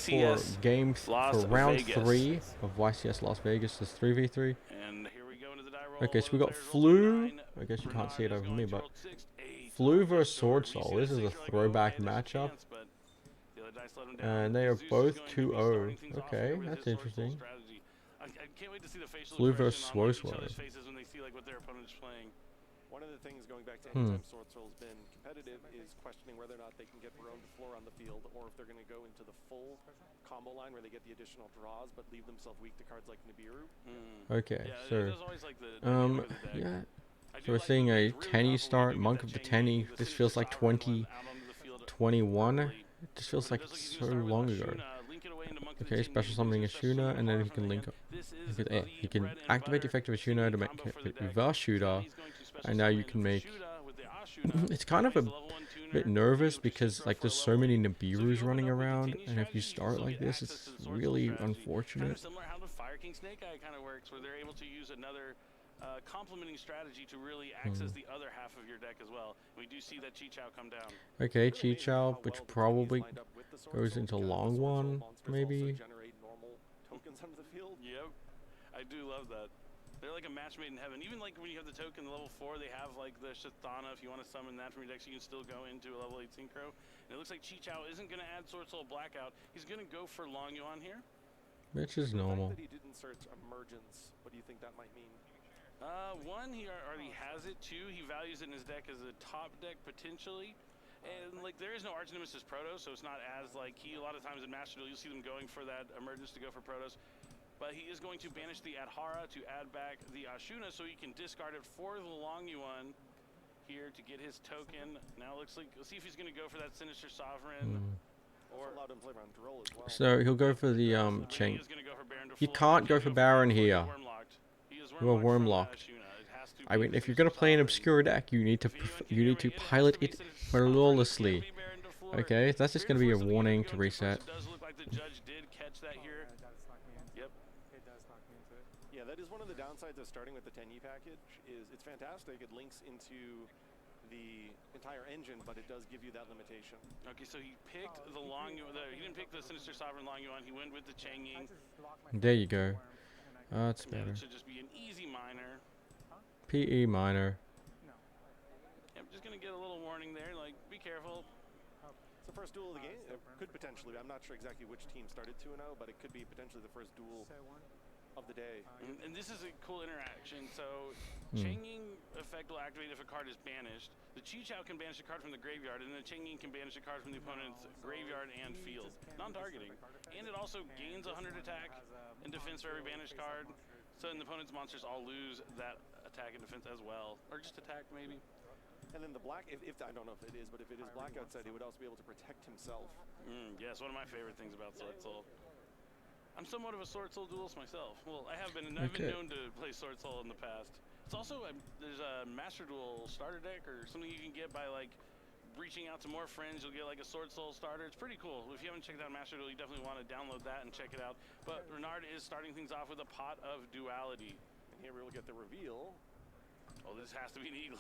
YCS for round 3 of YCS Las Vegas. This 3v3. And here we go into the die roll. Okay, so we got Flu. I guess you can't see it over me, but Flu versus Swordsoul. This is a throwback matchup. And they are both 2-0. Okay, that's interesting. I can't wait to see the facial Flu versus expression on each Swordsoul. other's faces when they see like what their opponent is playing. One of the things going back to anytime Swordsoul's been competitive is questioning whether or not they can get their own floor on the field, or if they're going to go into the full combo line where they get the additional draws but leave themselves weak to cards like Nibiru. Okay, Yeah, so yeah. so we're seeing a Tenny start, Monk of the Tenny. This feels like 2021. It just feels like it's so long ago. Okay, special summoning Ashuna, and then he can link up. He can activate the effect of Ashuna to make it reverse shooter, and now you can make. It's kind of a bit nervous because like there's so many Nibirus running around, and if you start like this, it's really unfortunate. Similar how the Fire King Snake Eye kind of works, where they're able to use another complementing strategy to really access the other half of your deck as well. We do see that Chichao come down. Okay, Chichao, which probably goes into long one, maybe. Yep, I do love that. They're like a match made in heaven. Even like when you have the token level 4, they have like the Shithana. If you want to summon that from your deck, so you can still go into a level 8 Synchro. And it looks like Chichao isn't going to add Swordsoul Blackout. He's going to go for Long Yuan here. Which is normal. He didn't search Emergence. What do you think that might mean? One, he already has it. Two, he values it in his deck as a top deck potentially. And like there is no Arch Nemesis Proto, so it's not as like key. A lot of times in Master Duel, you'll see them going for that Emergence to go for Protos. But he is going to banish the Adhara to add back the Ashuna, so he can discard it for the Long Yuan here to get his token. Now it looks like, let's see if he's going to go for that Sinister Sovereign. Or so he'll go for the Cheng. He can't go for Baron here. You are worm locked. I mean, if you're gonna play an obscure deck, you need to pilot it flawlessly. Okay, that's just gonna be a warning to reset. Yeah, that is one of the downsides of starting with the 10E package. Is it's fantastic. It links into the entire engine, but it does give you that limitation. Okay, so he picked the Long Yuan. He didn't pick the Sinister Sovereign Long Yuan. He went with the Cheng Ying. There you go. That's better. It should just be an easy minor. PE minor. I'm just gonna get a little warning there. Like, be careful. It's the first duel of the game. It could potentially. I'm not sure exactly which team started 2-0, but it could be potentially the first duel of the day. And this is a cool interaction. So Cheng Ying effect will activate if a card is banished. The Chichao can banish a card from the graveyard, and the Cheng Ying can banish a card from the opponent's graveyard and field, non-targeting. And it also gains 100 attack and defense for every banished card. So then the opponent's monsters all lose that attack and defense as well, or just attack maybe. And then the black, if I don't know if it is, but if it is blackout set, he would also be able to protect himself. Yes, one of my favorite things about Swordsoul. I'm somewhat of a Swordsoul duelist myself. Well, I have been, and I've been known to play Swordsoul in the past. It's also, there's a Master Duel starter deck or something you can get by like reaching out to more friends. You'll get like a Swordsoul starter. It's pretty cool. If you haven't checked out Master Duel, you definitely want to download that and check it out. But Renard is starting things off with a Pot of Duality. And here we will get the reveal. Oh, this has to be an Eaglin.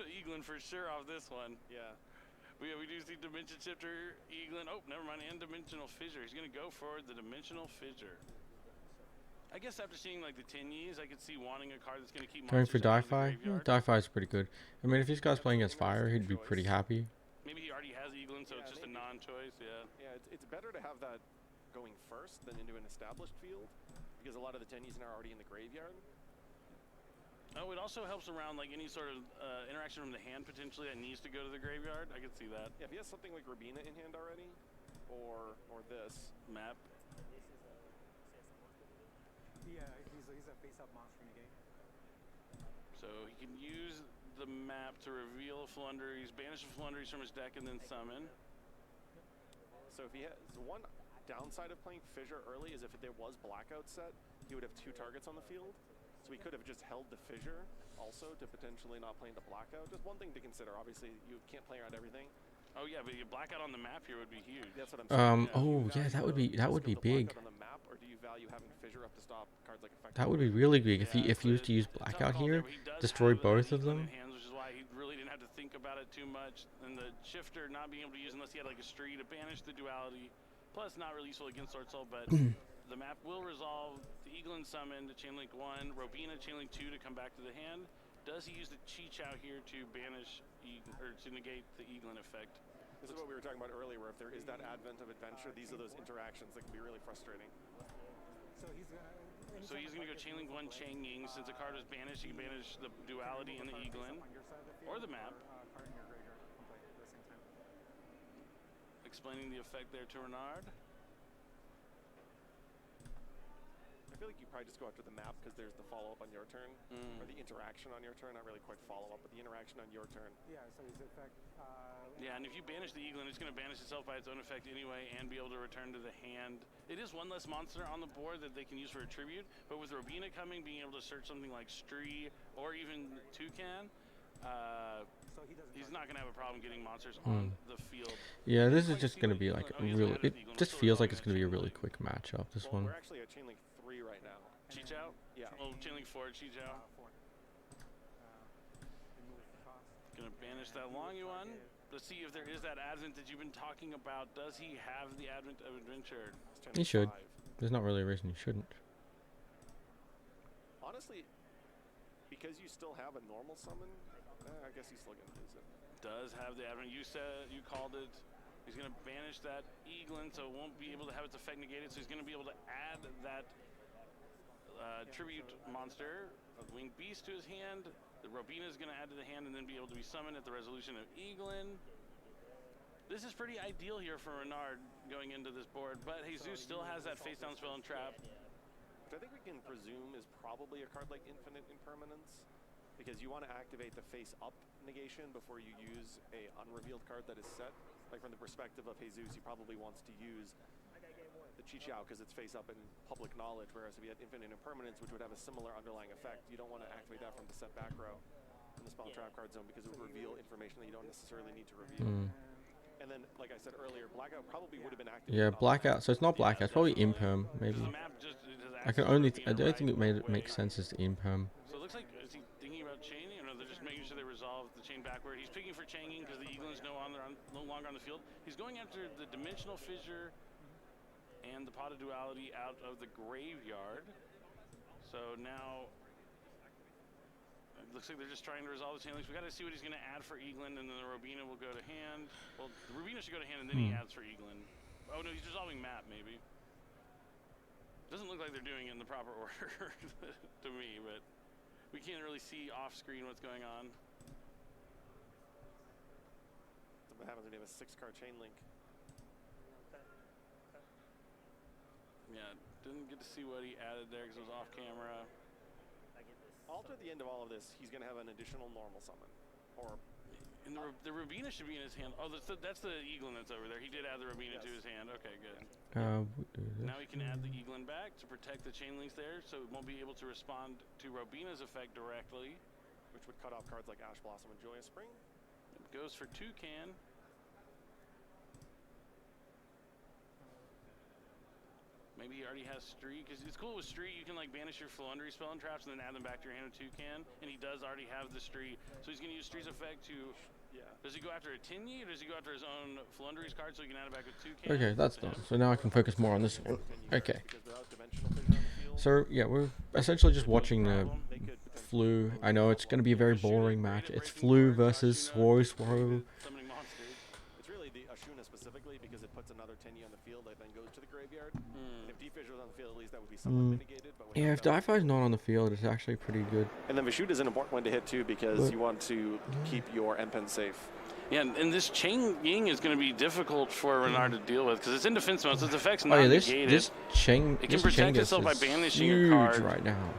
Eaglin for sure off this one. Yeah. We do see Dimension Shifter, Eaglin. Oh, never mind, and Dimensional Fissure. He's going to go for the Dimensional Fissure. I guess after seeing like the 10 years, I could see wanting a card that's going to keep going for Di-Fi. Yeah, Di-Fi is pretty good. I mean, if this guy's playing against Fire, he'd be pretty happy. Maybe he already has Eaglin, so it's just a non-choice. Yeah. Yeah, it's better to have that going first than into an established field, because a lot of the 10 years are already in the graveyard. Oh, it also helps around like any sort of interaction from the hand potentially that needs to go to the graveyard. I could see that. Yeah, if he has something like Rabina in hand already, or this map. Yeah, he's a face-up monster in the game. So he can use the map to reveal Floowandereez, banish the Floowandereez from his deck, and then summon. So if he has one downside of playing Fissure early is if there was blackout set, he would have 2 targets on the field. So he could have just held the Fissure also to potentially not play into blackout. Just one thing to consider. Obviously, you can't play around everything. Oh yeah, but blackout on the map here would be huge. That's what I'm saying. Oh yeah, that would be big. On the map, or do you value having Fissure up to stop cards like Effect? That would be really big if he used to use blackout here, destroy both of them. Hands, which is why he really didn't have to think about it too much. And the shifter not being able to use unless he had like a street to banish the duality. Plus, not really useful against Swordsoul, but the map will resolve the Eaglin summon to Chainlink 1, Robina Chainlink 2 to come back to the hand. Does he use the Chi-Chow here to banish or to negate the Eaglin effect? This is what we were talking about earlier, where if there is that advent of adventure, these are those interactions that can be really frustrating. So he's gonna go Chainlink 1 Changing. Since the card was banished, he can banish the duality in the Eaglin or the map. Explaining the effect there to Renard. I feel like you probably just go after the map because there's the follow-up on your turn, or the interaction on your turn. Not really quite follow-up, but the interaction on your turn. Yeah, so his effect... yeah, and if you banish the Eaglin, it's going to banish itself by its own effect anyway and be able to return to the hand. It is one less monster on the board that they can use for a tribute, but with Robina coming, being able to search something like Stree or even Toucan, so he's not going to have a problem getting monsters on the field. Yeah, this is just going to be like a really... It just feels like it's going to be a really quick matchup, this one. We're actually at Chainlink 3 right now. Chi-Chow? Yeah. Oh, Chainlink 4, Chi-Chow. Gonna banish that longy one. Let's see if there is that advent that you've been talking about. Does he have the advent of adventure? He should. There's not really a reason he shouldn't. Honestly, because you still have a normal summon, I guess he's still gonna use it. Does have the advent. You said, you called it. He's gonna banish that Eaglin, so it won't be able to have its effect negated. So he's gonna be able to add that tribute monster, a winged beast, to his hand. The Robina is going to add to the hand and then be able to be summoned at the resolution of Eaglin. This is pretty ideal here for Renard going into this board, but Jesus still has that face down spell and trap. Which I think we can presume is probably a card like Infinite Impermanence, because you want to activate the face up negation before you use a unrevealed card that is set. Like from the perspective of Jesus, he probably wants to use the Chi-Chow because it's face up in public knowledge, whereas if you had Infinite Impermanence, which would have a similar underlying effect, you don't want to activate that from the set back row in the spell and trap card zone because it would reveal information that you don't necessarily need to reveal. And then, like I said earlier, Blackout probably would have been activated. Yeah, Blackout. So it's not Blackout. It's probably Imperm, maybe. I don't think it makes sense as the Imperm. So it looks like, is he thinking about chaining? Or no, they're just making sure they resolve the chain backward. He's picking for chaining because the Eaglin's no longer on the field. He's going after the Dimensional Fissure and the Pot of Duality out of the graveyard. So now it looks like they're just trying to resolve the chain links. We got to see what he's going to add for Eaglin, and then the Robina will go to hand. Well, the Robina should go to hand, and then he adds for Eaglin. Oh no, he's resolving map maybe. Doesn't look like they're doing it in the proper order to me, but we can't really see off screen what's going on. What happens when you have a 6-card chain link? Yeah, didn't get to see what he added there because it was off camera. Alter at the end of all of this, he's going to have an additional normal summon. Or and the Robina should be in his hand. Oh, that's the Eaglin that's over there. He did add the Robina to his hand. Okay, good. Now he can add the Eaglin back to protect the chain links there, so it won't be able to respond to Robina's effect directly. Which would cut off cards like Ash Blossom and Joyous Spring. It goes for Toucan. Maybe he already has Stree, because it's cool with Stree, you can like banish your Floowandereez spell and traps and then add them back to your hand with Toucan, and he does already have the Stree. So he's going to use Stree's effect to, does he go after a Tinyi, or does he go after his own Floowandereez card so he can add it back with Toucan? Okay, that's done. So now I can focus more on this one. Okay. So yeah, we're essentially just watching the Flu. I know it's going to be a very boring match. It's Flu versus Swordsoul. It's really the Ashuna specifically because it puts another Tinyi on the field that then goes to the graveyard. And if D-Fissure was on the field, at least that would be somewhat mitigated. But yeah, if Di-Fi's not on the field, it's actually pretty good. And then Vishoot is an important one to hit too because you want to keep your Empen safe. Yeah, and this Chain Ying is going to be difficult for Renard to deal with because it's in defense mode, so its effect's not negated. This it can protect itself by banishing a card right now.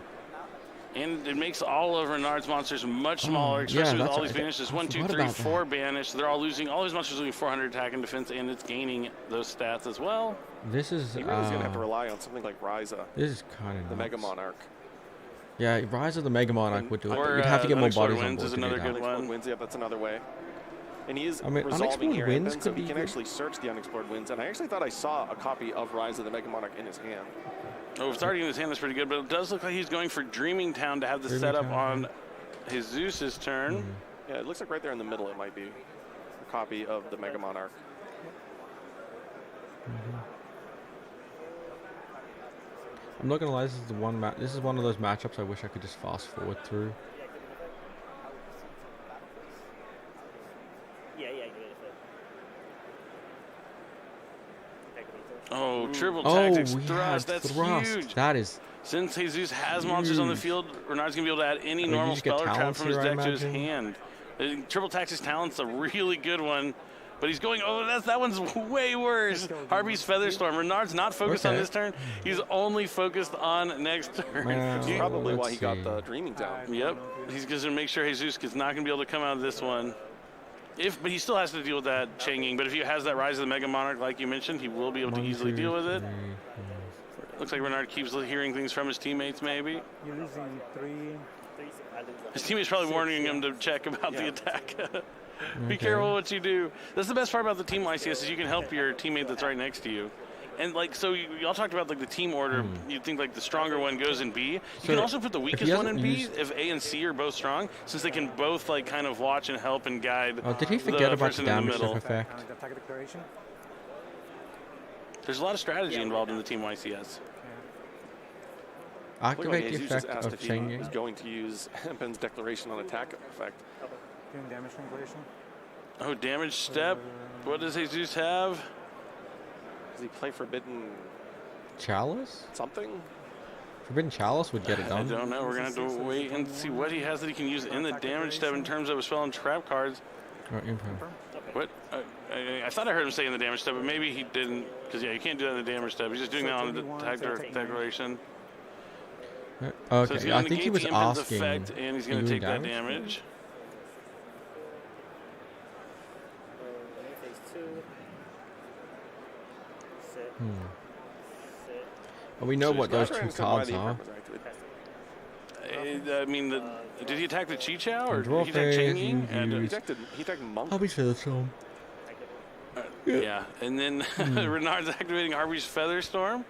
And it makes all of Renard's monsters much smaller, especially with all these banishes. 1, 2, 3, 4 banished. They're all losing. All these monsters are losing 400 attack and defense, and it's gaining those stats as well. This is. He really is going to have to rely on something like Ryza. This is kind of the Mega Monarch. Yeah, Ryza the Mega Monarch would do it. But you'd have to get more bodies on board. Is another good one. Winds, yeah, that's another way. And he is Unexplored resolving here, Winds so he can actually search the Unexplored Winds. And I actually thought I saw a copy of Ryza the Mega Monarch in his hand. Oh, it's already in his hand. That's pretty good. But it does look like he's going for Dreaming Town to have the setup on Jesus' turn. Yeah, it looks like right there in the middle it might be a copy of the Mega Monarch. I'm not gonna lie, this is the one this is one of those matchups I wish I could just fast forward through. Oh, triple Oh, tactics we thrust. had That's thrust. huge. That is Since Jesus has monsters on the huge. field, Renard's going to be able to add any I mean, normal you just get spell or trap talents from his here, I deck to his imagine. hand. Triple tactics talent's a really good one. But he's going, oh, that one's way worse. Harvey's Featherstorm. Renard's not focused on Okay. this turn. He's only focused on next turn. Well, Which is probably why let's he got see. the Dreaming Town. Yep. He's going to make sure Jesus is not going to be able to come out of this one. But he still has to deal with that changing. But if he has that Rise of the Mega Monarch, like you mentioned, he will be able to 1, easily 2, deal with it. 3, 4. Looks like Renard keeps hearing things from his teammates, maybe. You're losing 3. His teammate's probably warning him to check about the attack. Be Okay. careful what you do. That's the best part about the team YCS is you can help your teammate that's right next to you. And like, so y'all talked about like the team order. You think like the stronger one goes in B. You can also put the weakest one in hasn't B used- if A and C are both strong, since they can both like kind of watch and help and guide. Oh, did he the forget about the person in the damage middle. stuff effect? Attack declaration. There's a lot of strategy involved in the team YCS. Looked like Activate the Jesus just effect asked of if he changing. was going to use Empen's declaration on attack effect. Doing damage translation. Oh, damage step. What does Jesus have? Does he play Forbidden Chalice? something? Forbidden Chalice would get it I done. don't know. We're going to have to wait and see what he has that he can use in the damage step in terms of his spell and trap cards. Or imprint. What? I thought I heard him say in the damage step, but maybe he didn't. Because, yeah, you can't do that in the damage step. He's just doing that on the attack declaration. So he's Okay, gonna I think he negate was the Empen's asking. effect, and he's going you to take doing that damage. Well, we know So what just those try to two understand why cards the are. Emperor was activated. I mean, did he attack the Chi Chow or Draw did he attack phase, Changing? you use- He attacked Monk. Harvey's Featherstorm. Yeah, and then Renard's activating Harvey's Featherstorm.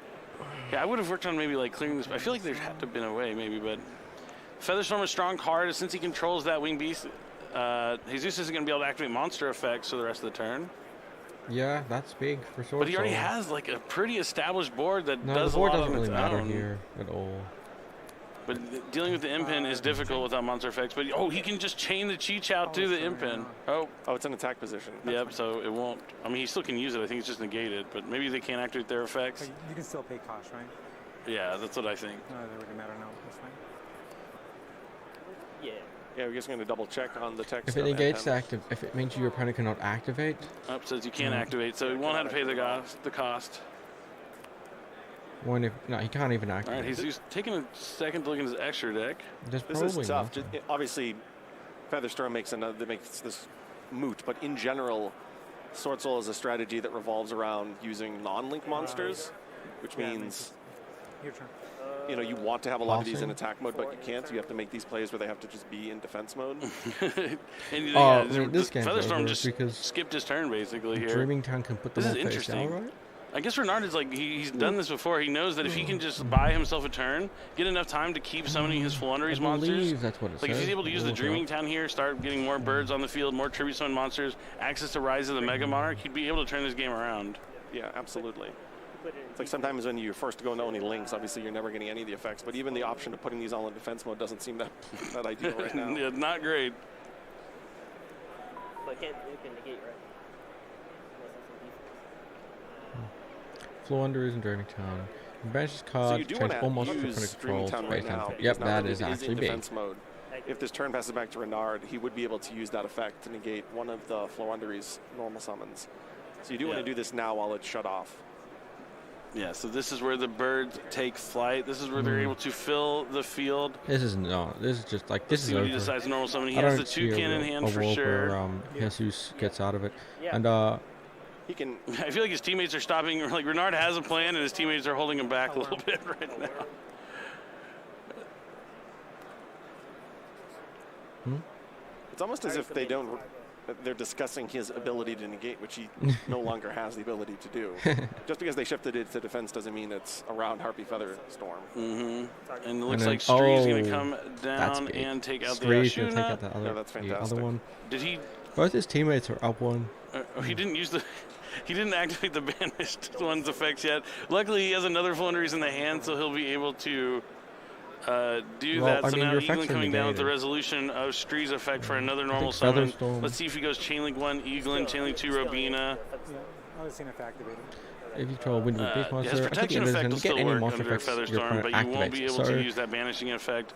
Yeah, I would have worked on maybe like clearing this. I feel like there had to have been a way, maybe, but Featherstorm is a strong card. Since he controls that Winged Beast, Jesus isn't going to be able to activate monster effects for the rest of the turn. Yeah, that's big for Swordsoul. But he already has like a pretty established board that No, does the a board lot doesn't on really its matter own. here at all. But dealing with the Impen is difficult without monster effects. But oh, he can just chain the Chi Chow to the Impen. Oh, Oh, it's an attack position. yep. So it won't. I mean, he still can use it. I think it's just negated. But maybe they can't activate their effects. But you can still pay cost, right? Yeah, that's what I think. No, it doesn't really matter now. That's fine. Yeah, we're just going to double check on the text. If it of negates Empen. if it means your opponent cannot activate, Up says you can't activate, so he won't have to pay the cost. no, he can't even All right, activate. he's taking a second to look at his extra deck. There's This probably is tough. nothing. Obviously, Featherstorm makes this moot, but in general, Swordsoul is a strategy that revolves around using non-link monsters, which Yeah, means Your turn. you want to have a lot of these in Passing. attack mode, but you can't. So you have to make these plays where they have to just be in defense mode. And Oh, yeah, I mean, this game's Featherstorm over just because skipped his turn basically here. Dreaming Town can put them This all is face down, interesting. right? I guess Renard is like, he's done this before. He knows that if he can just buy himself a turn, get enough time to keep summoning his Floowandereez I monsters. believe that's what it Like if says. he's able to use the Look it Dreaming up. Town here, start getting more birds on the field, more tribute summon monsters, access to Rise of the Mega Monarch, he'd be able to turn this game around. Yeah, absolutely. It's like sometimes when you're forced to go into only links, obviously you're never getting any of the effects. But even the option of putting these all in defense mode doesn't seem that ideal right now. Yeah, not great. But it can negate, right? Floowandereez and Dreaming Town. Bench So cards you do change want almost to to use opponent Dreaming controls Town right based now. on. because Yep, now that it is actually in big. defense mode. If this turn passes back to Renard, he would be able to use that effect to negate one of the Floowandereez normal summons. So you do want to do this now while it's shut off. Yeah, so this is where the birds take flight. This is where they're able to fill the field. This is this is just like this See is what over. he decides to normal summon. He I has don't the see toucan in a hand for world sure. where Jesus gets out of it, Yeah. and He can. I feel like his teammates are stopping. Like Renard has a plan, and his teammates are holding him back a little bit right now. It's almost as if they don't. They're discussing his ability to negate, which he no longer has the ability to do. Just because they shifted it to defense doesn't mean it's around Harpy Featherstorm. And it looks then- like Stree's going to oh, come that's down big. and take out Stree's the gonna take Ashuna. out the other, Yeah, that's the other fantastic. one. Did he? Both his teammates are up one. He didn't use the. He didn't activate the banished one's effects yet. Luckily, he has another Floowandereez in the hand, so he'll be able to do that. So now Eaglin coming down with the resolution of Stree's effect for another normal summon. Let's see if he goes Chainlink 1, Eaglin, Chainlink 2, Robina. Yeah, I was seeing if activated. If you control a wind with base monster, his protection effect will get still any work monster under effects Featherstorm, but you won't be able to use that banishing effect.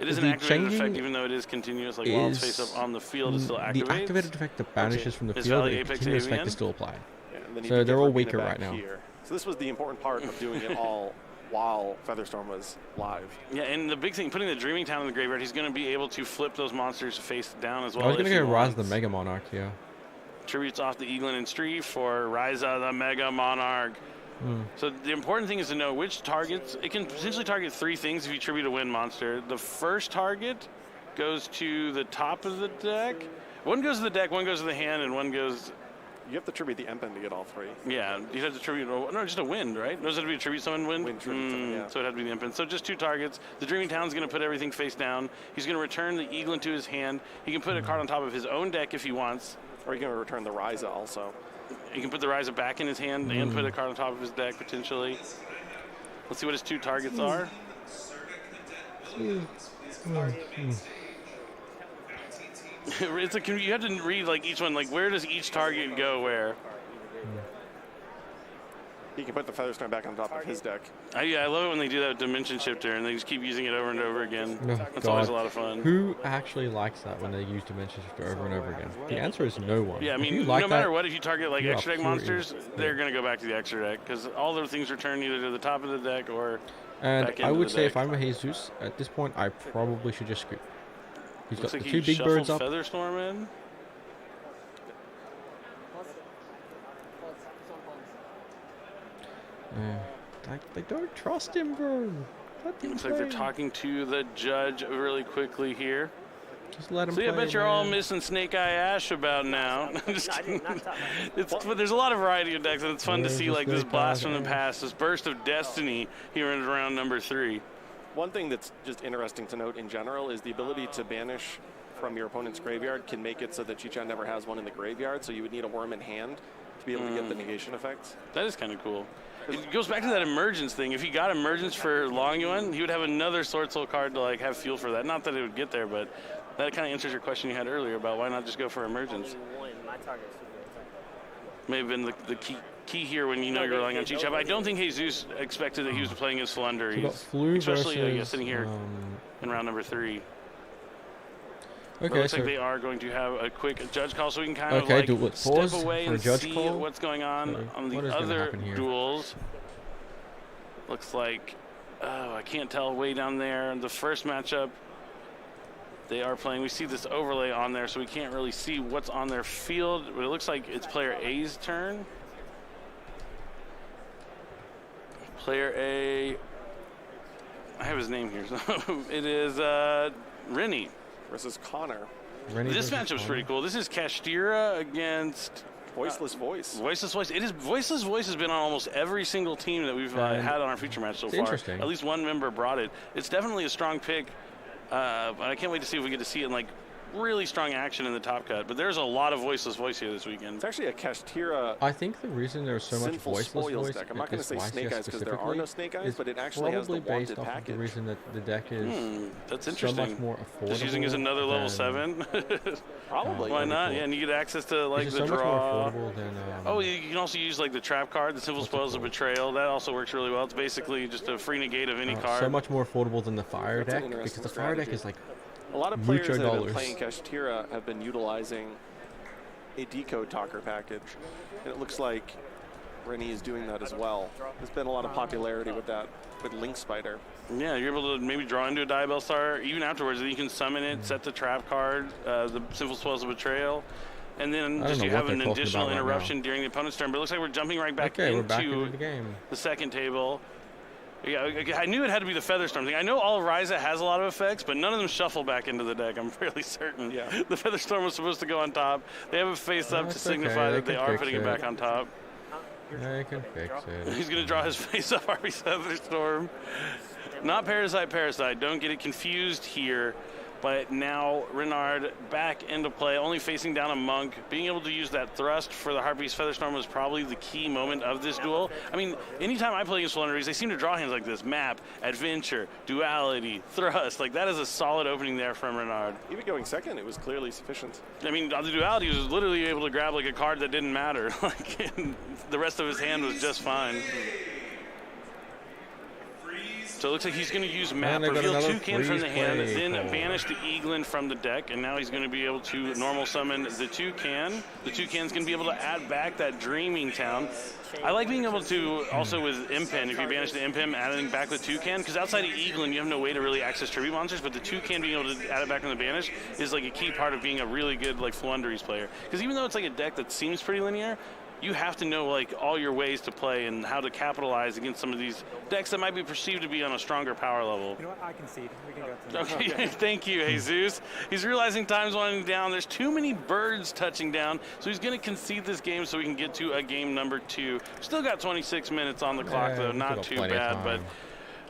It is an activated effect, even though it is continuous. Like while it's face up on the field, it still activates. The activated effect that banishes from the field, the continuous effect is still applied. Yeah, so they're all weaker right now. Here. So this was the important part of doing it all while Featherstorm was live. Yeah, and the big thing, putting the Dreaming Town in the graveyard, he's going to be able to flip those monsters face down as well. I was going to go Rise of the Mega Monarch here. Tributes off the Eaglin and Stree for Rise of the Mega Monarch. So the important thing is to know which targets. It can potentially target 3 things if you tribute a wind monster. The first target goes to the top of the deck. One goes to the deck, one goes to the hand, and one goes... You have to tribute the Empen to get all 3. Yeah, you have to tribute... No, just a wind, right? Does it have to be a tribute summon wind? Yeah. So it had to be the Empen. So just 2 targets. The Dreaming Town's going to put everything face down. He's going to return the Eaglin to his hand. He can put a card on top of his own deck if he wants. Or you can return the Ryza also. He can put the Ryza back in his hand and put a card on top of his deck, potentially. Let's see what his 2 targets are. You have to read like each one, like where does each target go where? He can put the Featherstorm back on top of his deck. I love it when they do that with Dimension Shifter and they just keep using it over and over again. Oh, That's always a lot of fun. Who actually likes that when they use Dimension Shifter over and over again? The answer is no one. Yeah, I mean, no matter what, if you target like extra deck monsters, they're going to go back to the extra deck because all those things return either to the top of the deck or and back into I would the say deck. if I'm a Jesus, at this point, I probably should just scoop. He's Looks got like the 2 big birds up. Featherstorm in. They don't trust him, bro. Looks like they're talking to the judge really quickly here. Just let him play, I bet you're all man. missing Snake Eye Ash about now. But there's a lot of variety of decks, and it's fun to see like this blast from the past, this burst of destiny here in round number 3. One thing that's just interesting to note in general is the ability to banish from your opponent's graveyard can make it so that Chichan never has one in the graveyard, so you would need a worm in hand to be able to get the negation effects. That is kind of cool. It goes back to that emergence thing. If he got emergence for Longyuan, he would have another Swordsoul card to like have fuel for that. Not that it would get there, but that kind of answers your question you had earlier about why not just go for emergence. May have been the key here when you know you're relying on Chichan. But I don't think Jesus expected that he was playing his Floowandereez, especially sitting here in round number 3. Okay, it looks like they are going to have a quick judge call, so we can kind of like step away and see what's going on the other duels. Looks like, I can't tell way down there. The first matchup they are playing, we see this overlay on there, so we can't really see what's on their field, but it looks like it's player A's turn. Player A, I have his name here, so it is Rennie. Versus Connor. This matchup's pretty cool. This is Kashtira against Voiceless Voice. Voiceless Voice. It is Voiceless Voice has been on almost every single team that we've had on our feature match so far. Interesting. At least one member brought it. It's definitely a strong pick, but I can't wait to see if we get to see it in like really strong action in the top cut. But there's a lot of Voiceless Voice here this weekend. It's actually a Kashtira. I think the reason there's so much Voiceless Voice deck. I'm not going to say Snake Eyes because there are no Snake Eyes, but it actually has the probably based wanted off package. of the reason that the deck is that's interesting. So much more affordable. Just using as another level 7. Probably. Why not? Yeah, and you get access to like the so draw. Much more affordable than, you can also use like the trap card, the Simple Spoils of Betrayal. That also works really well. It's basically just a free negate of any card. So much more affordable than the Fire deck because the Fire deck is like a lot of players that have been playing Kashtira have been utilizing a decode talker package, and it looks like Rennie is doing that as well. There's been a lot of popularity with that, with Link Spider. Yeah, you're able to maybe draw into a Diabell Star, even afterwards, you can summon it, set the trap card, the Simple Spoils of Betrayal, and then just you have an additional interruption during the opponent's turn. But it looks like we're jumping right back into the game. The second table. Yeah, I knew it had to be the Featherstorm thing. I know all Ryza has a lot of effects, but none of them shuffle back into the deck. I'm fairly certain. Yeah. The Featherstorm was supposed to go on top. They have a face up to signify that they are putting it back on top. They can fix it. He's going to draw his face up, RB Featherstorm. Not Parasite. Don't get it confused here. But now Renard back into play, only facing down a Monk. Being able to use that thrust for the Heartbeast Featherstorm was probably the key moment of this duel. I mean, anytime I play against Floowandereez, they seem to draw hands like this. Map, Adventure, Duality, Thrust. Like, that is a solid opening there from Renard. Even going second, it was clearly sufficient. I mean, on the Duality, he was literally able to grab, like, a card that didn't matter. Like, the rest of his hand was just fine. So it looks like he's going to use Map, reveal Toucan from the hand, then banish the Eaglin from the deck, and now he's going to be able to normal summon the Toucan. The Toucan's going to be able to add back that Dreaming Town. I like being able to, also with Impen, if you banish the Impen, adding back the Toucan, because outside of Eaglin, you have no way to really access tribute monsters, but the Toucan being able to add it back on the banish is like a key part of being a really good like Floowandereez player. Because even though it's like a deck that seems pretty linear, you have to know like all your ways to play and how to capitalize against some of these decks that might be perceived to be on a stronger power level. You know what? I concede. We can go to Okay, thank you, Jesus. He's realizing time's winding down. There's too many birds touching down, so he's going to concede this game so we can get to a game number 2. Still got 26 minutes on the clock, though. Not too bad, but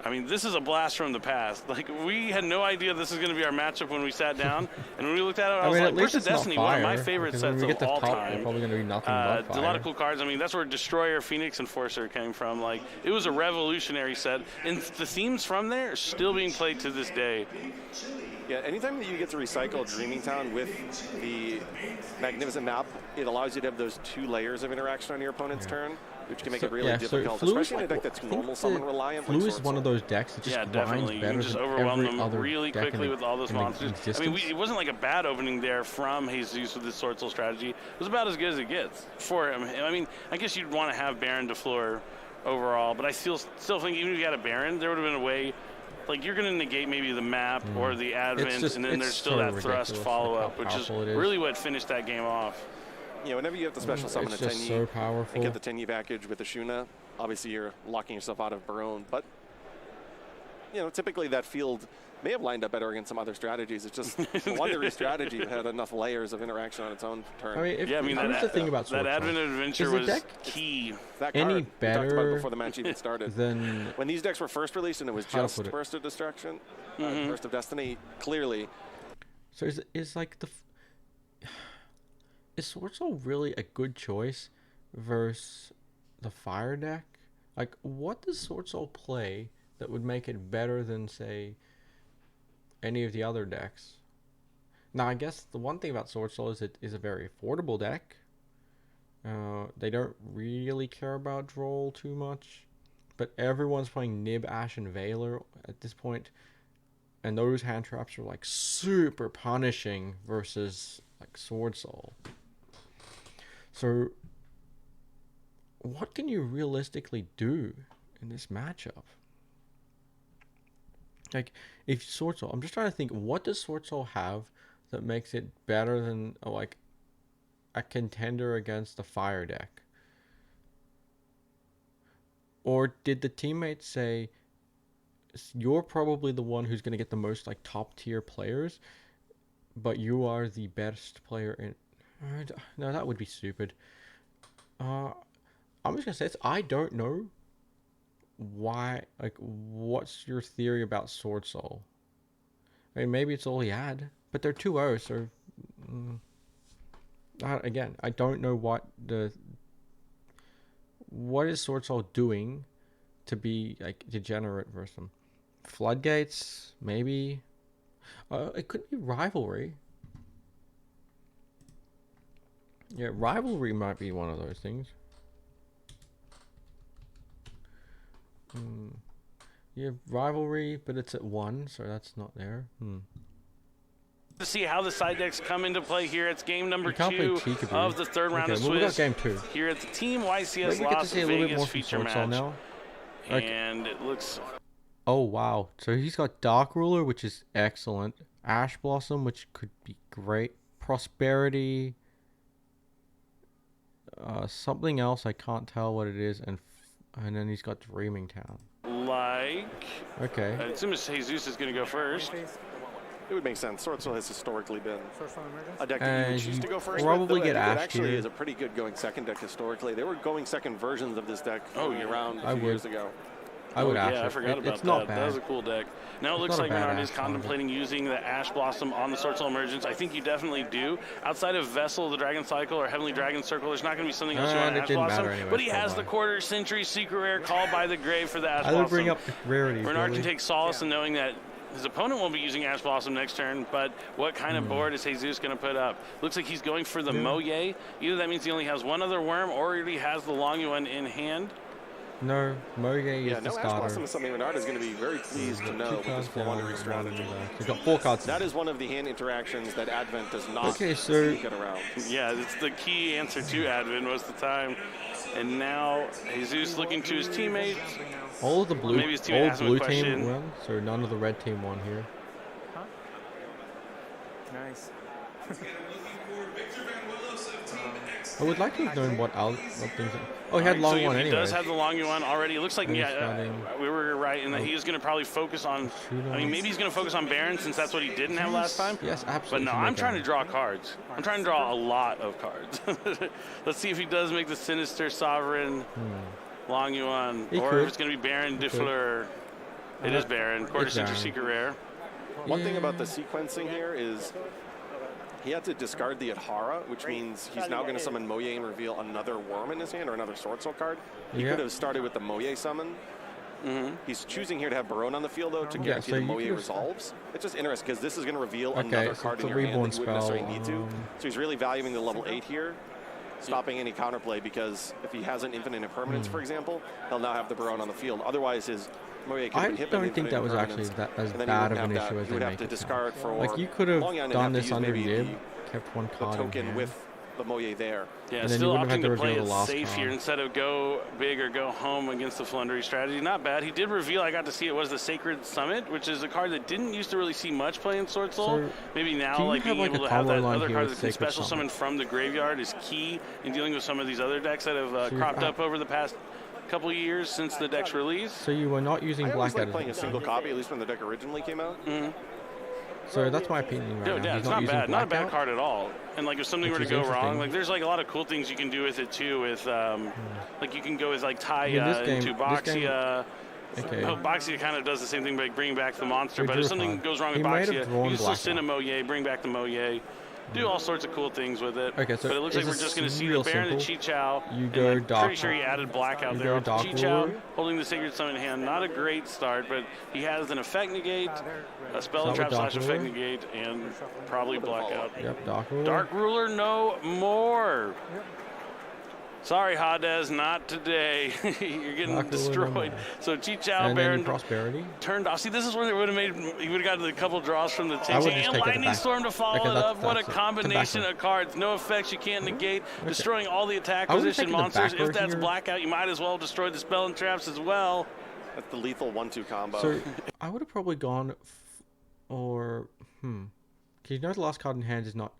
I mean, this is a blast from the past. Like, we had no idea this was going to be our matchup when we sat down. And when we looked at it, I was like, Versus Destiny, one of my favorite sets of all time. Probably going to be nothing but fire. A lot of cool cards. I mean, that's where Destroyer, Phoenix Enforcer came from. Like, it was a revolutionary set. And the themes from there are still being played to this day. Yeah, anytime that you get to recycle Dreaming Town with the Magnificent Map, it allows you to have those 2 layers of interaction on your opponent's turn, which can make it really difficult, especially in a deck that's normal summon reliant. Flu is one of those decks that just definitely. You can just overwhelm them really quickly with all those monsters. I mean, it wasn't like a bad opening there from Jesus with his Swordsoul strategy. It was about as good as it gets for him. I mean, I guess you'd want to have Baron to floor overall, but I still think even if you had a Baron, there would have been a way. Like, you're going to negate maybe the Map or the Advent, and then there's still that Thrust follow-up, which is really what finished that game off. You know, whenever you have to special summon a 10-yi so powerful. and get the 10-yi package with the Shuna, obviously you're locking yourself out of Barone. But, you know, typically that field may have lined up better against some other strategies. It's just Floowandereez strategy had enough layers of interaction on its own turn. I mean, that's the thing about that Advent Adventure was key. That any card better we talked about before the match even started. Than when these decks were first released and it was just Burst of Destruction, Burst of Destiny, clearly. So is like the... Is Swordsoul really a good choice versus the Fire deck? Like, what does Swordsoul play that would make it better than, say, any of the other decks? Now, I guess the one thing about Swordsoul is it is a very affordable deck. They don't really care about Droll too much. But everyone's playing Nib, Ash, and Veiler at this point. And those hand traps are, like, super punishing versus, like, Swordsoul. So, what can you realistically do in this matchup? Like, if Swordsoul, I'm just trying to think, what does Swordsoul have that makes it better than, like, a contender against the Fire deck? Or did the teammates say, you're probably the one who's going to get the most, like, top-tier players, but you are the best player in... No, that would be stupid. I'm just gonna say this. I don't know why. Like, what's your theory about Swordsoul? I mean, maybe it's all he had, but they're 2-0, so again, I don't know what is Swordsoul doing to be like degenerate versus them. Floodgates, maybe. It could be Rivalry. Yeah, Rivalry might be one of those things. Yeah, Rivalry, but it's at 1, so that's not there. To see how the side decks come into play here. It's game number 2 of the third round of Swiss. We got game 2. Here at the Team YCS Las Vegas feature match. Now. And it looks... Oh, wow. So he's got Dark Ruler, which is excellent. Ash Blossom, which could be great. Prosperity... something else I can't tell what it is, and then he's got Dreaming Town. Okay. I assume Jesus is going to go first. It would make sense. Swordsoul has historically been a deck that you would choose to go first. Probably get Ash. It actually is a pretty good going second deck historically. They were going second versions of this deck year round a few years ago. I would yeah, Ash I it. forgot about It's that. not bad. That was a cool deck. Now it looks not a like bad Renard Ash is card. contemplating using the Ash Blossom on the Swordsoul Emergence. I think you definitely do. Outside of Vessel, the Dragon Cycle, or Heavenly Dragon Circle, there's not going to be something else you want it Ash didn't Blossom. matter anyway, But he it's has not the mine. quarter century secret rare called by the grave for the Ash I Blossom. would bring up the rarities. Renard really. can take solace in knowing that his opponent won't be using Ash Blossom next turn, but what kind of board is Jesus going to put up? Looks like he's going for the Moye. Either that means he only has one other worm, or he has the long one in hand. No, Moye is Yeah, the no Ash starter. Blossom is something Renard is going to be very pleased to know with this Floowandereez strategy. He's got 4 cards. That is one of the hand interactions that Advent does not Okay, so- get around. Yeah, it's the key answer to Advent most of the time. And now Jesus looking to his teammates. All of the blue, Maybe his teammate all asked him a blue team question. won, so none of the red team won here. Nice. I would like to have known what things. Oh, he had long so one he anyway. does have the long one already. It looks like, And he's yeah, starting- we were right in that he is going to probably focus on, I mean, maybe he's going to focus on Baron since that's what he didn't have last time. Yes, But absolutely. no, should I'm make trying to that. draw cards. I'm trying to draw a lot of cards. Let's see if he does make the Sinister Sovereign Long Yuan, He or could. if it's going to be Baron de Fleur. It is Baron. Quarter It's Century Baron. Secret Rare. One thing about the sequencing here is he had to discard the Adhara, which means he's now going to summon Moye and reveal another worm in his hand or another Swordsoul card. He Yeah. could have started with the Moye summon. He's choosing here to have Barone on the field, though, to Yeah, guarantee so the you Moye could've- resolves. It's just interesting because this is going to reveal Okay, another so card it's in a your hand reborn that you wouldn't necessarily spell, need to. So he's really valuing the level 8 here, stopping any counterplay, because if he has an infinite impermanence, for example, he'll now have the Barone on the field. Otherwise, his Moye could I have been hit by don't the think that infinite was actually impermanence, as and then he bad wouldn't of an have issue that. as He they would have make to it sound. discard for Like you could have Long Yuan and done have to this use under maybe Nib, kept one the card in token hand. with the Moye there. Yeah, And then still you wouldn't have opting had to to play reveal it the last safe here card. instead of go big or go home against the Floowandereez strategy. Not bad. He did reveal, I got to see it, was the Sacred Summit, which is a card that didn't used to really see much play in Swordsoul. So, Maybe do now, you like have, being like, able a to have combo that line other here card with that can Sacred special Summit? summon from the graveyard is key in dealing with some of these other decks that have So cropped up over the past couple of years since the deck's release. So you were not using I always Black like playing a single copy, at least when the deck originally came out. So that's my opinion right No, now. yeah, He's it's not using bad. Not a bad Blackout. card at all. And like if something were Which to is go wrong, interesting. like there's like a lot of cool things you can do with it too. With like you can go with like Taya this game- into Boxia. Okay. Oh, Boxia kind of does the same thing by bringing back the monster. We But drew if a something card. goes wrong He with might have Boxia, drawn you still send a Blackout. Moye, bring back the Moye. Do all sorts of cool things with it. Okay, so but it looks like is we're this just going to see real the Baron and simple? Chi-Chow. You and go I'm Dark- pretty sure he added Blackout you there. go Dark Chi-Chow Ruler. holding the Sacred Summon in hand. Not a great start, but he has an effect negate, a spell and Start trap with slash Dark effect Ruler. negate, and probably Blackout. Yep, Dark Ruler. Dark Ruler, no more. Sorry, Hades, not today. You're getting Dark Ruler, no destroyed. more. So Chi-Chow, And Baron then Prosperity. turned off. See, this is when it would have made. He would have gotten a couple draws from the I tank. would And just take it Lightning back. Storm to follow Okay, it up. What a that's it. combination Tobacco. of cards. No effects you can't negate. Destroying all the attack I would've position taken the monsters. back row If that's here. Blackout, you might as well destroy the spell and traps as well. That's the lethal 1-2 combo. So I would have probably gone, or because you know the last card in hand is not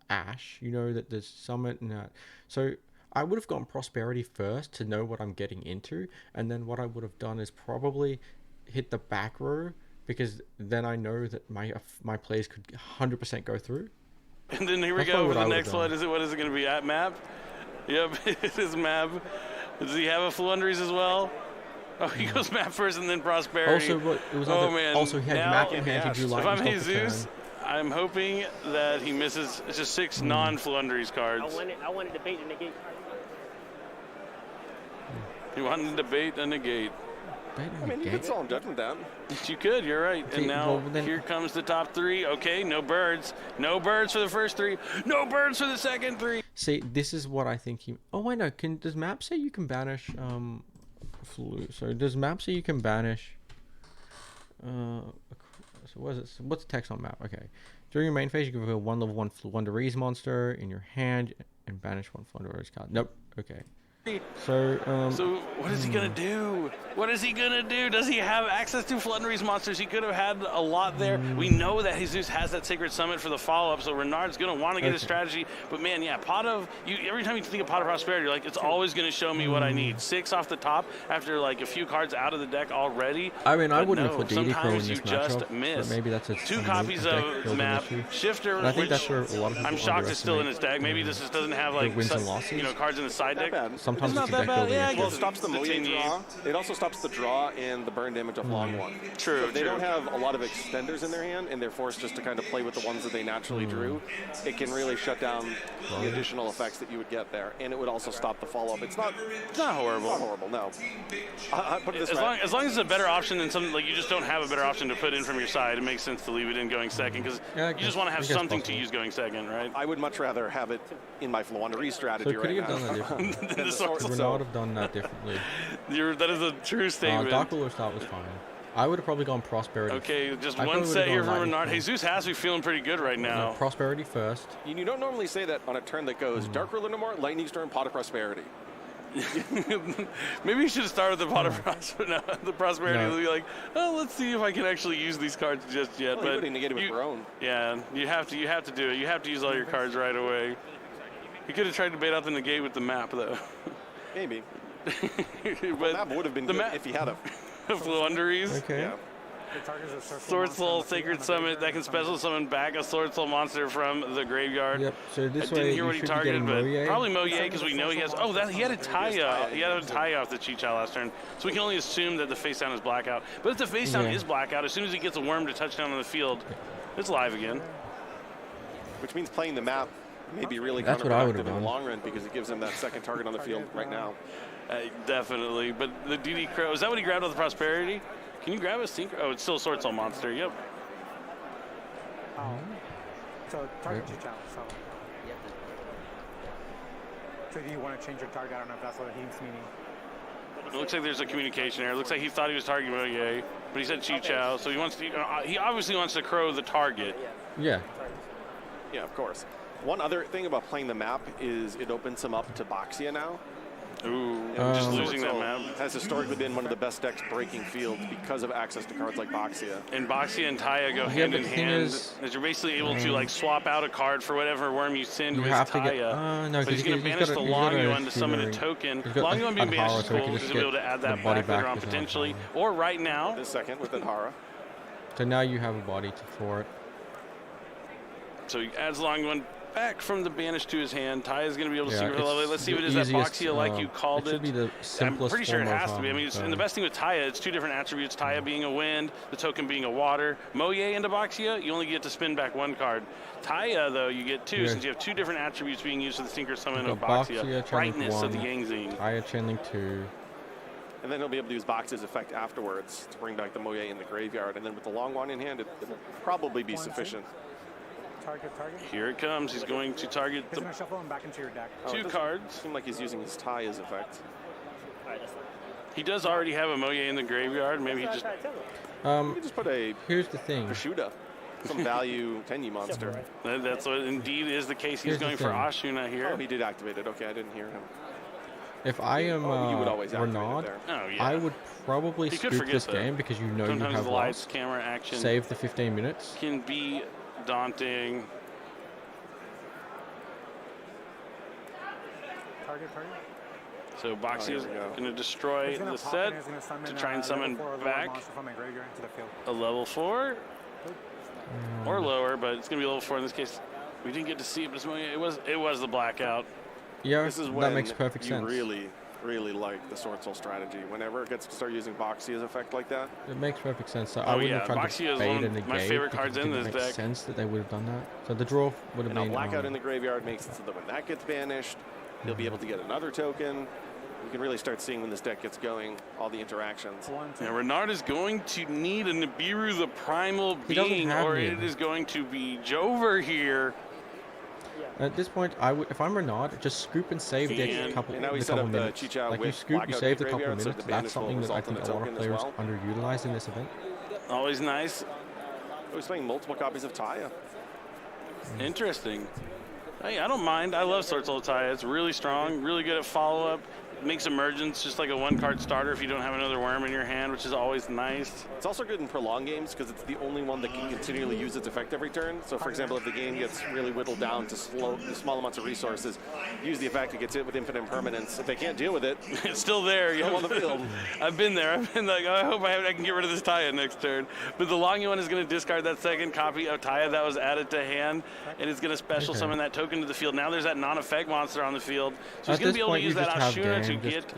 Ash. You know that there's Summit and that. So I would have gone Prosperity first to know what I'm getting into, and then what I would have done is probably hit the back row, because then I know that my plays could 100% go through. And then here we That's go probably for what I the would've next done. one. What is it going to be? At map? Yep, it is map. Does he have a Floowandereez as well? Oh, he goes map first and then Prosperity. Also, what it was Oh, other, man. also he had Now- map in hand. Yeah, He drew If lightning I'm off the turn. Jesus, I'm hoping that he misses. It's just 6 non-Floowandereez cards. I wanted to bait in the gate. You wanted to bait and negate. I mean, you could Solemn Judgment down. You could, you're right. Okay, And now well, then- here comes the top 3. Okay, no birds. No birds for the first 3. No birds for the second 3. See, this is what I think he. Oh, I know. Does map say you can banish So does map say you can banish? So what's the text on map? Okay. During your main phase, you can reveal 1 level 1 Floowandereez monster in your hand and banish 1 Floowandereez card. Nope. Okay. So So what is he gonna do? What is he gonna do? Does he have access to Floowandereez monsters? He could have had a lot there. We know that Jesus has that Sacred Summit for the follow-up, so Renard's gonna want to get his strategy. But man, yeah, Pot of you. Every time you think of Pot of Prosperity, you're like, it's always gonna show me what I need. 6 off the top after like a few cards out of the deck already. I mean, I But wouldn't no, have put DD Crow in sometimes this you just matchup, miss. but maybe that's a 2 a copies deck of building map issue. Shifter, And I think which that's where a lot of people I'm shocked is still in underestimate his deck. Maybe this just doesn't have like wins and losses. cards in the side deck. Not bad. sometimes It's it's not a that deck bad, building yeah, I issue. Well, it guess stops the the Moye 10 draw. It also stops the draw and the burn damage of long one. True, So if they true. don't have a lot of extenders in their hand and they're forced just to kind of play with the ones that they naturally drew, it can really shut down the additional effects that you would get there. And it would also stop the follow-up. It's not horrible. Not horrible, no. I put it this As way. long as it's a better option than something like you just don't have a better option to put in from your side, it makes sense to leave it in going second because Yeah, I you just guess- want to have I guess something to possible. use going second, right? I would much rather have it in my Floowandereez strategy So could right he have now. done that differently? The Swordsoul. Would not have done that differently. That is a true statement. Dark Ruler start was fine. I would have probably gone Prosperity. Okay, just I one probably set would've here gone from Lightning Renard. first. Jesus has me feeling pretty good right now. Prosperity first. You don't normally say that on a turn that goes Dark Ruler no more, Lightning Storm, Pot of Prosperity. Maybe you should have started the pot of the prosperity. No. Be like, oh, let's see if I can actually use these cards just yet. Well, you would negate it with Barone. Yeah, you have to do it. You have to use all your cards right away. You could have tried to bait out the negate with the map though. Maybe. But That would have been the good map- if he had a. Floowandereez. Okay. Yeah. Swordsoul, Sacred Summit, that can special summon back a Swordsoul monster from the graveyard. Yep. So I this didn't way hear you what he should be targeted, getting but Moye. probably Moye because we know he has. Oh, he had a tie. He had a tie off the cheat shot last turn, so we can only assume that the face down is blackout. But if the face down Yeah. is blackout, as soon as he gets a worm to touchdown on the field, it's live again. Which means playing the map may be really That's what I would counterproductive have in the done. long run because it gives him that second target on the field right now. Definitely. But the DD Crow, is that what he grabbed with the Prosperity? Can you grab a Synchro? Oh, it's still a Swordsoul monster. Yep. So target your challenge. So do you want to change your target? I don't know if that's what he's meaning. It looks like there's a communication error. It looks like he thought he was targeting Moye, but he said Chi Chow, so he wants to. He obviously wants to crow the target. Yeah. Yeah, of course. One other thing about playing the map is it opens him up to Boxia now. Ooh, just losing that Swordsoul map. has historically been one of the best decks breaking fields because of access to cards like Boxia. And Boxia and Taya go Yeah, hand but in the thing hand. is- As you're basically able to like swap out a card for whatever worm you send You with have to Taya. get. No, But he's going to banish the Longyuan to summon a Tutoring. token. He's got Longyuan being Adhara, banished is so he cool can because just he'll be able to get add the that body back later back on with potentially. Adhara. Or right now. This second with Adhara. So now you have a body for it. So he adds Longyuan back from the banish to his hand. Taya's going to be able to see Yeah, her level. Let's see if it is that Boxia like you called it. it. Should be the I'm simplest pretty sure it form has of, to be. I mean, and the best thing with Taya, it's two different attributes. Taya being a wind, the token being a water. Moye into Boxia, you only get to spin back one card. Taya, though, you get two, since you have two different attributes being used for the Synchro Summon of Boxia. Brightness of the Yangzing. Taya channeling 2. And then he'll be able to use Boxia's effect afterwards to bring back the Moye in the graveyard. And then with the long one in hand, it'll probably be sufficient. Target. Here it comes. He's going to target He's the going to shuffle him back into your deck. Oh, it two doesn't cards. seem like he's using his Taya's effect. He does already have a Moye in the graveyard. Maybe he just... You could just put a Here's the thing. Kashuda, some value Tenyi monster. That's what indeed is the case. He's Here's the going for thing. Ashuna here. Oh, he did activate it. Okay, I didn't hear him. If I am You would always activate it Renaud, there. Oh, yeah. I would probably You could scoop forget this that. game because you know you Sometimes have the lights, lost. camera, action Save the 15 minutes. can be daunting. Target. So Boxia here is we go. going to destroy He's gonna the pop set and he's gonna summon, to try and summon level 4 lower back monster from my graveyard into the field. a level 4 or lower, but it's going to be a level 4 in this case. We didn't get to see it, but it was the blackout. Yeah, This is when that makes perfect you sense. really like the Swordsoul strategy. Whenever it gets to start using Boxia's effect like that, It makes perfect sense. So Oh, I wouldn't yeah, have tried Boxia to is bait one of and negate my favorite because cards it in didn't this make deck. sense that they would have done that. So the draw would have and now been blackout in the graveyard makes it so that when that gets banished, he'll be able to get another token. You can really start seeing when this deck gets going, all the interactions. 1, 2. Now Renard is going to need a Nibiru, the primal He doesn't being, have or any. it is going to be Jover here. At this point, I would, if I'm Renaud, just scoop and save the And couple, now he the set couple up the minutes. Chichao Like you with scoop, you blackout save in the the couple graveyard, so minutes. the That's banish will something that I result in think a a lot of token as players well. underutilize in this event. Always nice. I was playing multiple copies of Taya. Interesting. Hey, I don't mind. I love Swordsoul Taya. It's really strong, really good at follow-up. Makes emergence just like a one-card starter if you don't have another worm in your hand, which is always nice. It's also good in prolonged games because it's the only one that can continually use its effect every turn. So, for example, if the game gets really whittled down to small amounts of resources, use the effect, it gets hit with infinite impermanence. If they can't deal with it, It's still there. Still on the field. I've been there. I've been like, I hope I can get rid of this Taya next turn. But the Longyuan is going to discard that second copy of Taya that was added to hand, and it's going to special summon that token to the field. Now there's that non-effect monster on the field. So he's At going to this be able to point, use you that just have Ashuna to to get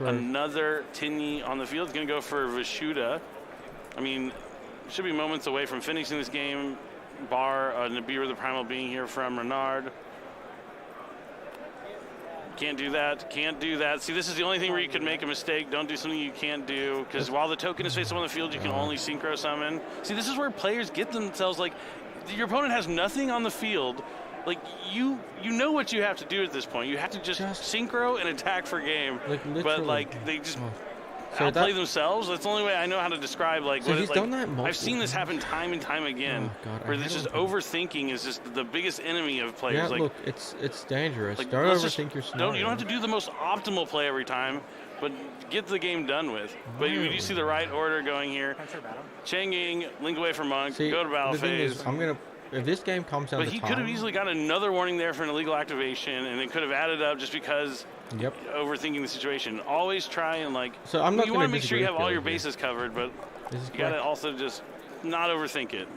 another Tinny on the field. He's going to go for Vishuda. I mean, should be moments away from finishing this game, bar Nibiru the Primal being here from Renard. Can't do that. Can't do that. See, this is the only thing where you can make a mistake. Don't do something you can't do, because while the token is face up on the field, you can only synchro summon. See, this is where players get themselves, like, your opponent has nothing on the field. Like, you know what you have to do at this point. You have to just synchro and attack for game. Like, but, like, they just outplay themselves. That's the only way I know how to describe, like, so he's done that I've seen this happen time and time again, where there's just overthinking is just the biggest enemy of players. Yeah, like, look, it's dangerous. Like, don't overthink your scenario. You don't have to do the most optimal play every time, but get the game done with. But you do see the right order going here. Changing, link away from Monk, go to battle phase. If this game comes down to time... But he could have easily got another warning there for an illegal activation, and it could have added up just because overthinking the situation. Always try and, like... So I'm not you want to make sure you have all your bases covered, but you got to also just not overthink it.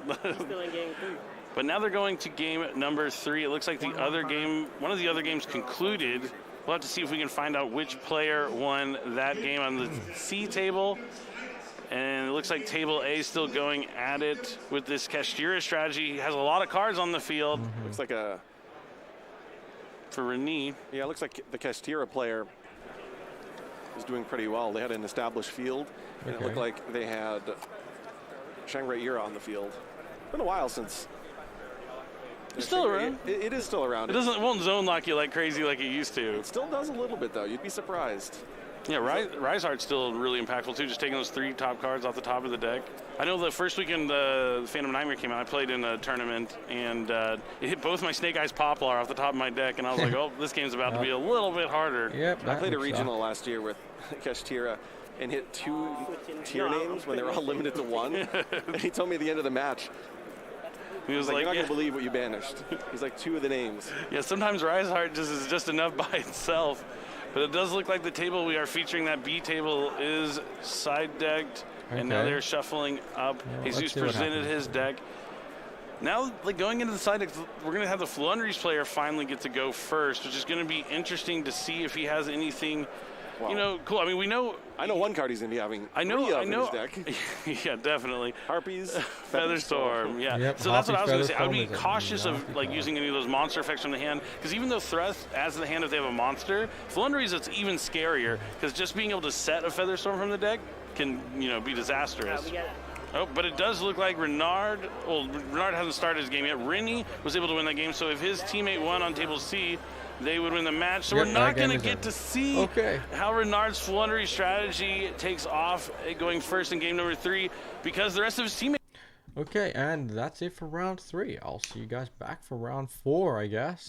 But now they're going to game number 3. It looks like the other game, one of the other games concluded. We'll have to see if we can find out which player won that game on the C table. And it looks like table A is still going at it with this Kashtira strategy. He has a lot of cards on the field. Looks like a... For Reni. Yeah, it looks like the Kashtira player is doing pretty well. They had an established field. And it looked like they had Shangri Ira on the field. It's been a while since... It's still around. It is still around. It won't zone lock you like crazy like it used to. It still does a little bit, though. You'd be surprised. Yeah, Riseheart's still really impactful, too, just taking those 3 top cards off the top of the deck. I know the first weekend the Phantom Nightmare came out, I played in a tournament, and it hit both my Snake Eyes Poplar off the top of my deck, and I was like, oh, this game's about to be a little bit harder. I played a regional last year with Kashtira and hit 2 tier names when they were all limited to 1. And he told me at the end of the match, he was like, you're not going to believe what you banished. He's like, 2 of the names. Yeah, sometimes Riseheart is just enough by itself. But it does look like the table we are featuring, that B table, is side-decked. And now they're shuffling up. Jesus presented his deck. Now, like, going into the side deck, we're going to have the Floowandereez player finally get to go first, which is going to be interesting to see if he has anything, you know, cool. I mean, we know... I know one card he's going to be having in his deck. Yeah, definitely. Harpies, Featherstorm, yeah. So that's what I was going to say. I would be cautious of, like, using any of those monster effects from the hand, because even though Thrust adds to the hand if they have a monster, Floowandereez, it's even scarier, because just being able to set a Featherstorm from the deck can, you know, be disastrous. Oh, but it does look like Renard, well, Renard hasn't started his game yet. Reni was able to win that game, so if his teammate won on table C, they would win the match. So we're not going to get to see how Renard's Floowandereez strategy takes off going first in game number 3, because the rest of his teammates... Okay, and that's it for round 3. I'll see you guys back for round 4, I guess.